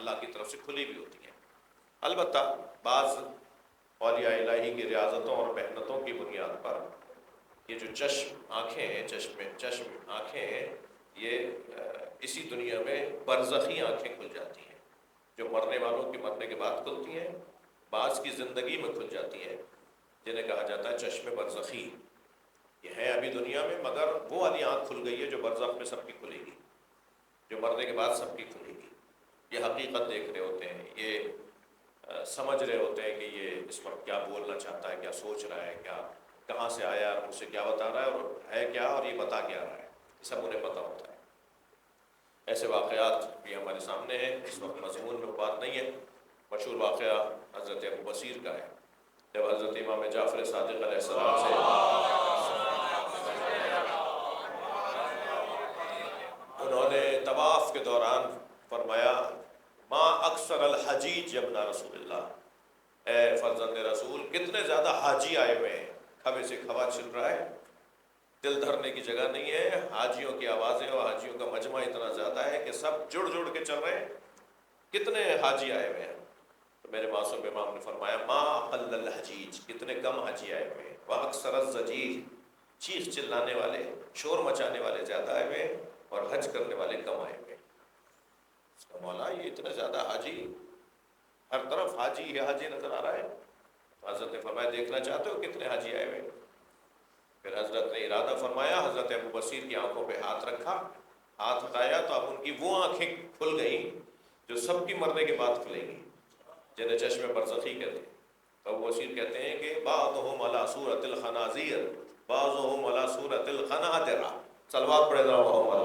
اللہ کی طرف سے کھلی بھی ہوتی ہیں۔ البتہ بعض اولیاء الہی کی ریاضتوں اور محنتوں کی بنیاد پر یہ جو چشم آنکھیں ہیں، چشم آنکھیں ہیں، یہ اسی دنیا میں برزخی آنکھیں کھل جاتی ہیں، جو مرنے والوں کی مرنے کے بعد کھلتی ہیں، بعض کی زندگی میں کھل جاتی ہیں، جنہیں کہا جاتا ہے چشم برزخی۔ یہ ہے ابھی دنیا میں، مگر وہ والی آنکھ کھل گئی ہے جو برزخ میں سب کی کھلے گی، جو مرنے کے بعد سب کی کھلے گی۔ یہ حقیقت دیکھ رہے ہوتے ہیں، یہ سمجھ رہے ہوتے ہیں کہ یہ اس وقت کیا بولنا چاہتا ہے، کیا سوچ رہا ہے، کیا کہاں سے آیا اور مجھ سے کیا بتا رہا ہے، اور ہے کیا اور یہ بتا کیا رہا ہے، یہ سب انہیں پتہ ہوتا ہے۔ ایسے واقعات بھی ہمارے سامنے ہیں، اس وقت مضمون میں بات نہیں ہے۔ مشہور واقعہ حضرت ابو بصیر کا ہے، جب حضرت امام جعفر صادق علیہ السلام سے انہوں نے طواف کے دوران فرمایا ما اکثر الحجیج ابن رسول اللہ، اے فرزند رسول کتنے زیادہ حاجی آئے ہوئے ہیں، کھبے سے کھبا چل رہا ہے، دل دھرنے کی جگہ نہیں ہے، حاجیوں کی آوازیں اور حاجیوں کا مجمع اتنا زیادہ ہے کہ سب جڑ جڑ کے چل رہے ہیں، کتنے حاجی آئے ہوئے ہیں۔ تو میرے معصوم امام نے فرمایا ما اقل الحجیج، کتنے کم حاجی آئے ہوئے ہیں، واکثر الزجیج، چیخ چلانے والے، شور مچانے والے زیادہ آئے ہوئے ہیں اور حج کرنے والے کم آئے ہوئے ہیں۔ اس کا مولا یہ اتنے زیادہ حاجی، ہر طرف حاجی ہی حاجی نظر آ رہا ہے۔ تو حضرت نے فرمایا دیکھنا چاہتے ہو کتنے حاجی آئے ہوئے ہیں؟ پھر حضرت نے ارادہ فرمایا، حضرت ابو بصیر کی آنکھوں پہ ہاتھ رکھا، ہاتھ ہٹایا تو اب ان کی وہ آنکھیں کھل گئیں جو سب کی مرنے کے بعد کھلیں گی، جنہیں چشم برزخی کہتے ہیں۔ تو ابو بصیر کہتے ہیں کہ بعضهم علی صورت الخنازیر بعضهم علی صورت الخنادر، صلوات پڑھے ذرا محمد۔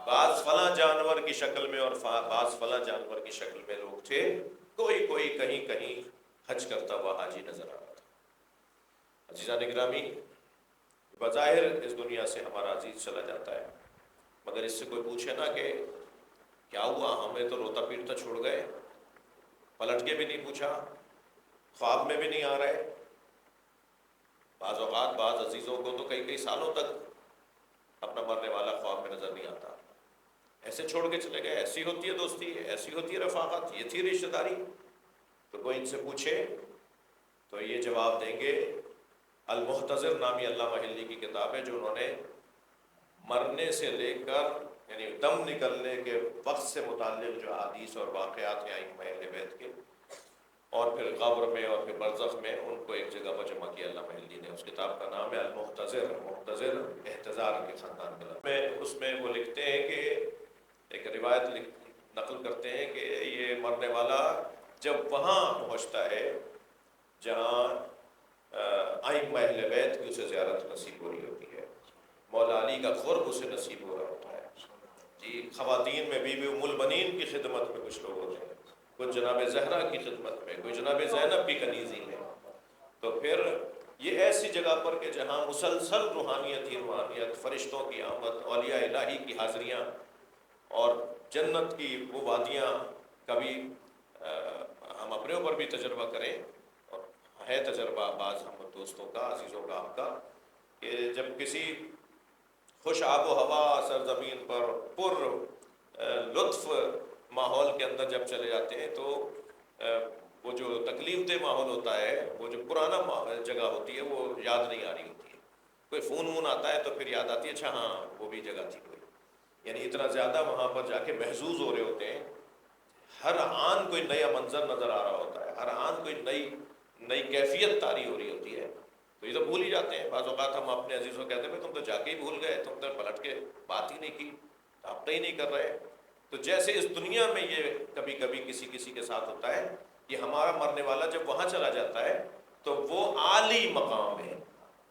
بعض فلاں جانور کی شکل میں اور بعض فلاں جانور کی شکل میں لوگ تھے، کوئی کوئی کہیں کہیں حج کرتا ہوا حاجی نظر آ رہا تھا۔ عزیزان گرامی، بظاہر اس دنیا سے ہمارا عزیز چلا جاتا ہے، مگر اس سے کوئی پوچھے نا کہ کیا ہوا، ہمیں تو روتا پیٹتا چھوڑ گئے، پلٹ کے بھی نہیں پوچھا، خواب میں بھی نہیں آ رہے۔ بعض اوقات بعض عزیزوں کو تو کئی کئی سالوں تک اپنا مرنے والا خواب میں نظر نہیں آتا، ایسے چھوڑ کے چلے گئے۔ ایسی ہوتی ہے دوستی، ایسی ہوتی ہے رفاقت، یہ تھی رشتہ داری۔ تو کوئی ان سے پوچھے تو یہ جواب دیں گے۔ المحتضر نامی علامہ حلی کی کتاب ہے، جو انہوں نے مرنے سے لے کر یعنی دم نکلنے کے وقت سے متعلق جو حدیث اور واقعات ہیں ائمہ اہل بیت کے، اور پھر قبر میں اور پھر برزخ میں، ان کو ایک جگہ پر جمع کیا علامہ حلی نے۔ اس کتاب کا نام ہے المحتضر، محتضر احتضار کے خاندان کا نام ہے۔ اس میں وہ لکھتے ہیں کہ ایک روایت نقل کرتے ہیں کہ یہ مرنے والا جب وہاں پہنچتا ہے جہاں ائمہ اہل بیت کی اسے زیارت نصیب ہو رہی ہوتی ہے، مولا علی کا قرب اسے نصیب ہو رہا ہوتا ہے، جی خواتین میں بی بی ام البنین کی خدمت میں کچھ لوگ ہوتے ہیں، کچھ جناب زہرا کی خدمت میں، کوئی جناب زینب بھی کنیزی ہے۔ تو پھر یہ ایسی جگہ پر کہ جہاں مسلسل روحانیت ہی روحانیت، فرشتوں کی آمد، اولیاء الہی کی حاضریاں اور جنت کی وہ وادیاں، کبھی ہم اپنے اوپر بھی تجربہ کریں، اور ہے تجربہ بعض ہم دوستوں کا، عزیزوں کا، آپ کا، کہ جب کسی خوش آب و ہوا سرزمین پر پر لطف ماحول کے اندر جب چلے جاتے ہیں تو وہ جو تکلیف دہ ماحول ہوتا ہے، وہ جو پرانا جگہ ہوتی ہے وہ یاد نہیں آ رہی ہوتی ہے۔ کوئی فون وون آتا ہے تو پھر یاد آتی ہے اچھا ہاں وہ بھی جگہ تھی کوئی، یعنی اتنا زیادہ وہاں پر جا کے محظوظ ہو رہے ہوتے ہیں۔ ہر آن کوئی نیا منظر نظر آ رہا ہوتا ہے، ہر آن کوئی نئی کیفیت طاری ہو رہی ہوتی ہے، تو یہ تو بھول ہی جاتے ہیں۔ بعض اوقات ہم اپنے عزیزوں کو کہتے ہیں تم تو جا کے ہی بھول گئے، تم تو پلٹ کے بات ہی نہیں کی، آپ ہی نہیں کر رہے۔ تو جیسے اس دنیا میں یہ کبھی کبھی کسی کے ساتھ ہوتا ہے، یہ ہمارا مرنے والا جب وہاں چلا جاتا ہے تو وہ عالی مقام ہے،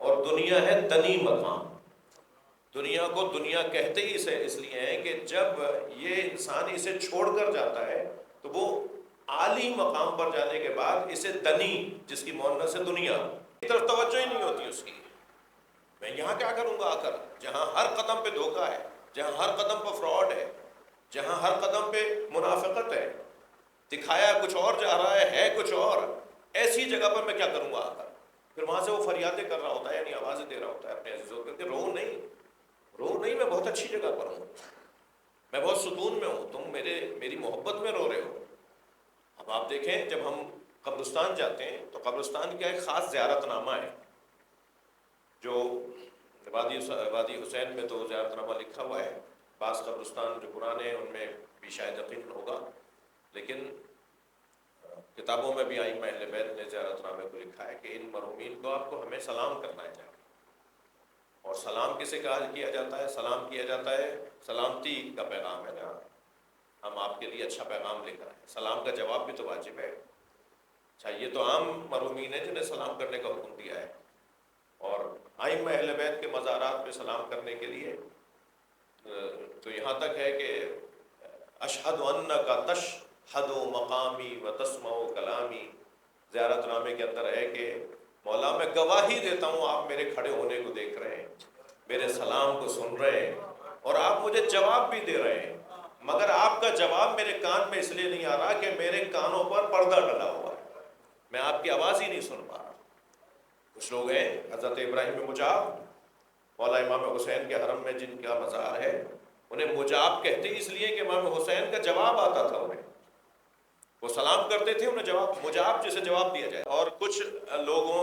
اور دنیا ہے دنی مقام۔ دنیا کو دنیا کہتے ہی اسے اس لیے ہے کہ جب یہ انسان اسے چھوڑ کر جاتا ہے تو وہ عالی مقام پر جانے کے بعد اسے دنی، جس کی مؤنث ہے دنیا، کی طرف توجہ ہی نہیں ہوتی اس کی۔ میں یہاں کیا کروں گا آ کر، جہاں ہر قدم پہ دھوکہ ہے، جہاں ہر قدم پہ فراڈ ہے، جہاں ہر قدم پہ منافقت ہے، دکھایا کچھ اور جا رہا ہے کچھ اور، ایسی جگہ پر میں کیا کروں گا آ کر۔ پھر وہاں سے وہ فریادیں کر رہا ہوتا ہے، یعنی آوازیں دے رہا ہوتا ہے اپنے عزیزوں کو کہ رو نہیں میں بہت بہت اچھی جگہ پر ہوں، میں بہت سکون میں ہوں، تم میری محبت میں رو رہے ہو۔ اب آپ دیکھیں جب ہم قبرستان جاتے ہیں تو قبرستان کا ایک خاص زیارت نامہ ہے، جو وادی حسین میں تو زیارت نامہ لکھا ہوا ہے، بعض قبرستان جو پرانے ہیں ان میں بھی شاید یقین ہوگا، لیکن کتابوں میں بھی ائمہ اہل بیت نے زیارت نامے کو لکھا ہے کہ ان مرحومین کو آپ کو ہمیں سلام کرنا ہے جا کے۔ اور سلام کسے کیا جاتا ہے؟ سلام کیا جاتا ہے، سلامتی کا پیغام ہے نا، ہم آپ کے لیے اچھا پیغام لے کر آئے، سلام کا جواب بھی تو واجب ہے۔ اچھا، یہ تو عام مرحومین ہیں جنہیں سلام کرنے کا حکم دیا ہے، اور ائمہ اہل بیت کے مزارات پہ سلام کرنے کے لیے تو یہاں تک ہے کہ اشہد انک تشہد مقامی و تسمع کلامی، زیارت نامے کے اندر ہے کہ مولا میں گواہی دیتا ہوں آپ میرے کھڑے ہونے کو دیکھ رہے ہیں، میرے سلام کو سن رہے ہیں، اور آپ مجھے جواب بھی دے رہے ہیں، مگر آپ کا جواب میرے کان میں اس لیے نہیں آ رہا کہ میرے کانوں پر پردہ ڈلا ہوا ہے، میں آپ کی آواز ہی نہیں سن پا رہا۔ کچھ لوگ ہیں حضرت ابراہیم مجاب، مولا امام حسین کے حرم میں جن کا مزار ہے، انہیں مجاب کہتے اس لیے کہ امام حسین کا جواب آتا تھا انہیں، وہ سلام کرتے تھے انہیں جواب مجاب جسے جواب دیا جائے۔ اور کچھ لوگوں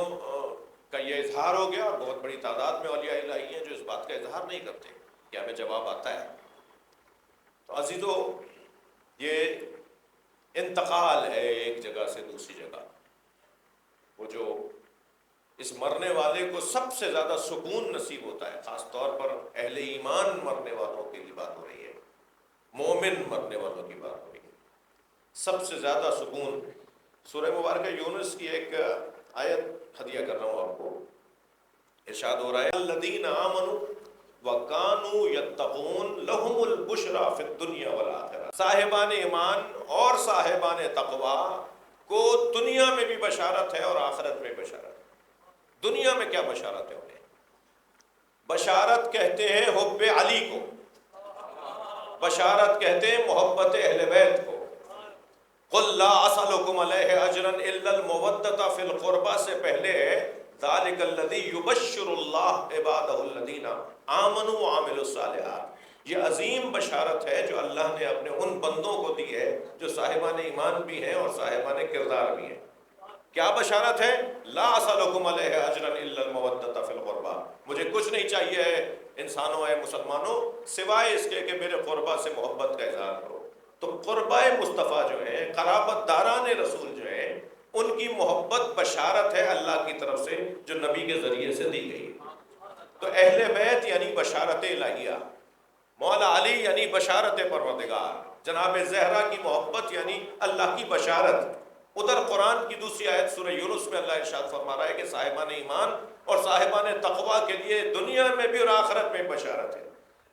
کا یہ اظہار ہو گیا، اور بہت بڑی تعداد میں اولیاء الہی ہیں جو اس بات کا اظہار نہیں کرتے کہ ہمیں جواب آتا ہے۔ تو عزیزو، یہ انتقال ہے ایک جگہ سے دوسری جگہ، وہ جو اس مرنے والے کو سب سے زیادہ سکون نصیب ہوتا ہے، خاص طور پر اہل ایمان مرنے والوں کی بات ہو رہی ہے، مومن مرنے والوں کی بات ہو رہی ہے، سب سے زیادہ سکون۔ سورہ مبارکہ یونس کی ایک آیت ہدیہ کر رہا ہوں آپ کو، ارشاد ہو رہا ہے الذین آمنوا وکانوا یتقون لہم البشری فی الدنیا والآخرہ، صاحبان ایمان اور صاحبان تقوی کو دنیا میں بھی بشارت ہے اور آخرت میں بشارت ہے۔ دنیا میں کیا بشارت ہے انہیں؟ بشارت کہتے ہیں حب علی کو، بشارت کہتے ہیں محبت اہل بیت کو۔ قل لا اسألکم علیہ اجرا الا المودۃ فی القربى سے پہلے ہے ذلک الذی یبشر اللہ عبادہ الذین آمنوا وعملوا الصالحات، یہ عظیم بشارت ہے جو اللہ نے اپنے ان بندوں کو دی ہے جو صاحبان ایمان بھی ہیں اور صاحبان کردار بھی ہیں۔ کیا بشارت ہے؟ لا اسألکم علیہ اجرا الا المودۃ فی القربى، مجھے کچھ نہیں چاہیے ہے انسانوں اے مسلمانوں سوائے اس کے کہ میرے قربہ سے محبت کا اظہار کرو۔ تو قربہ مصطفیٰ جو ہیں، قرابت داران رسول جو ہیں، ان کی محبت بشارت ہے اللہ کی طرف سے جو نبی کے ذریعے سے دی گئی۔ تو اہل بیت یعنی بشارت الہیہ، مولا علی یعنی بشارت پروردگار، جناب زہرا کی محبت یعنی اللہ کی بشارت۔ ادھر قرآن کی دوسری آیت سورہ یونس میں اللہ ارشاد فرما رہا ہے کہ صاحبان ایمان اور صاحبان تقوی کے لیے دنیا میں بھی اور آخرت میں بشارت ہے۔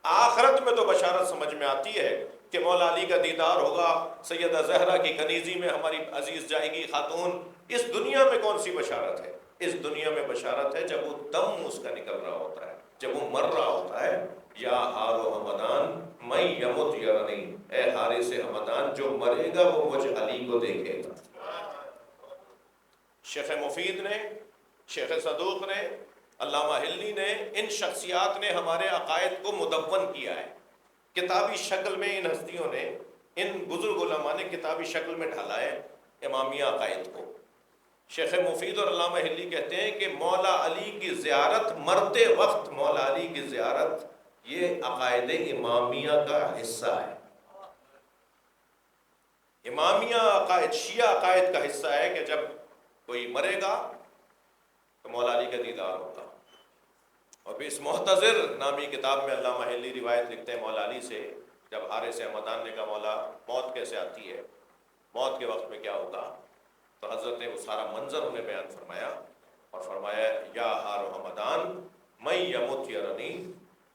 آخرت میں تو بشارت سمجھ میں آتی ہے کہ مولا علی کا دیدار ہوگا، سیدہ زہرا کی کنیزی میں ہماری عزیز جائے گی خاتون۔ اس دنیا میں کون سی بشارت ہے؟ اس دنیا میں بشارت ہے جب وہ دم اس کا نکل رہا ہوتا ہے، جب وہ مر رہا ہوتا ہے۔ یا ہارو حمدان میں یمت یرنی، اے حارث حمدان جو مرے گا وہ مجھ علی کو دیکھے گا۔ شیخ مفید نے، شیخ صدوق نے، علامہ حلی نے، ان شخصیات نے ہمارے عقائد کو مدون کیا ہے کتابی شکل میں۔ ان ہستیوں نے، ان بزرگ علماء نے کتابی شکل میں ڈھالا ہے امامیہ عقائد کو۔ شیخ مفید اور علامہ حلی کہتے ہیں کہ مولا علی کی زیارت، مرتے وقت مولا علی کی زیارت، یہ عقائد امامیہ کا حصہ ہے۔ امامیہ عقائد، شیعہ عقائد کا حصہ ہے کہ جب کوئی مرے گا تو مولا علی کا دیدار ہوگا۔ اور پھر اس محتضر نامی کتاب میں علامہ حلی روایت لکھتے ہیں مولا علی سے، جب حارث حمدان نے کہا مولا موت کیسے آتی ہے، موت کے وقت میں کیا ہوگا، تو حضرت نے وہ سارا منظر انہیں بیان فرمایا اور فرمایا یا ہار حمدان میں یمت یرنی،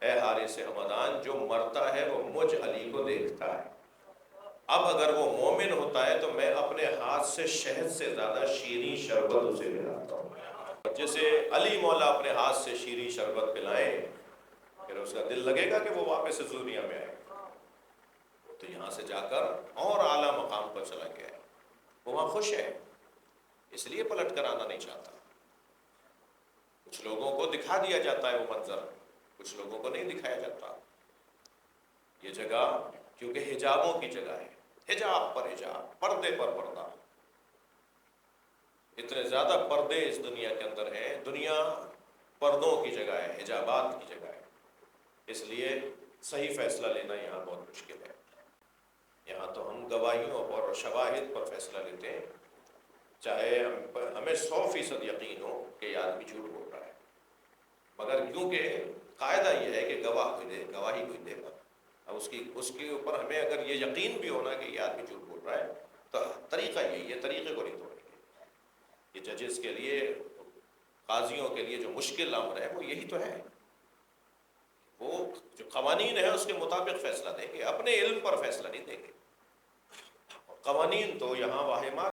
اے حارث حمدان جو مرتا ہے وہ مجھ علی کو دیکھتا ہے۔ اب اگر وہ مومن ہوتا ہے تو میں اپنے ہاتھ سے شہد سے زیادہ شیریں شربت اسے پلاتا ہوں۔ جیسے علی مولا اپنے ہاتھ سے شیریں شربت پلائیں، پھر اس کا دل لگے گا کہ وہ واپس اس دنیا میں آئے، تو یہاں سے جا کر اور اعلیٰ مقام پر چلا گیا ہے، وہ وہاں خوش ہے، اس لیے پلٹ کر آنا نہیں چاہتا۔ کچھ لوگوں کو دکھا دیا جاتا ہے وہ منظر، کچھ لوگوں کو نہیں دکھایا جاتا۔ یہ جگہ کیونکہ حجابوں کی جگہ ہے، حجاب پر حجاب، پردے پر پردہ، اتنے زیادہ پردے اس دنیا کے اندر ہیں، دنیا پردوں کی جگہ ہے، حجابات کی جگہ ہے، اس لیے صحیح فیصلہ لینا یہاں بہت مشکل ہے۔ یہاں تو ہم گواہیوں اور شواہد پر فیصلہ لیتے ہیں، چاہے ہمیں 100% یقین ہو کہ یہ آدمی جھوٹ بول رہا ہے، مگر کیونکہ قاعدہ یہ ہے کہ گواہ کوئی دے، گواہی کوئی دے گا، اب اس کے اوپر ہمیں اگر یہ یقین بھی ہونا کہ یہ آدمی جھوٹ بول رہا ہے تو طریقہ یہی ہے، طریقے کو نہیں توڑیں گے۔ یہ ججز کے لیے، قاضیوں کے لیے جو مشکل امر ہے وہ یہی تو ہے، وہ جو قوانین ہیں اس کے مطابق فیصلہ دیں گے، اپنے علم پر فیصلہ نہیں دیں گے۔ قوانین تو یہاں واہمات